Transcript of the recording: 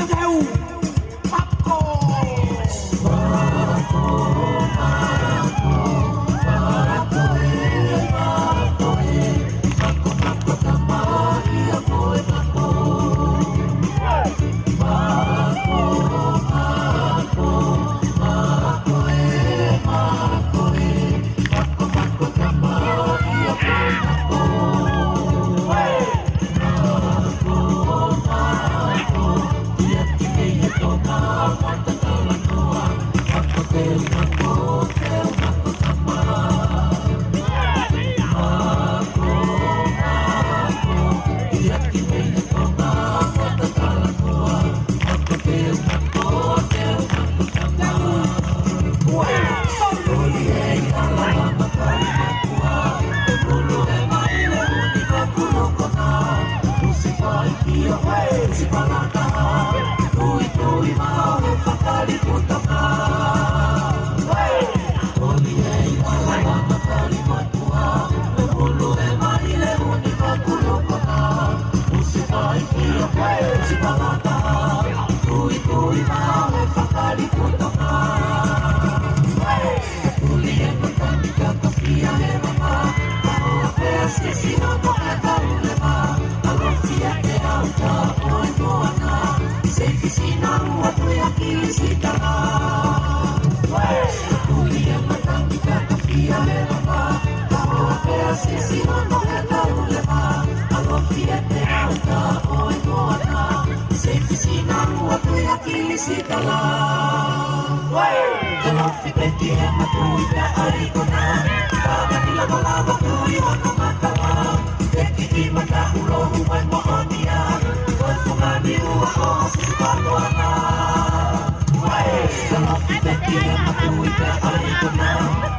theo Bắc Cô. Kalau fikir matu ida ari kona, tangan di laba-laba tuyo no matawa. Dekiti mata ulo human mo onia, konfumani uwa sisipano ana. Kalau fikir matu ida ari kona.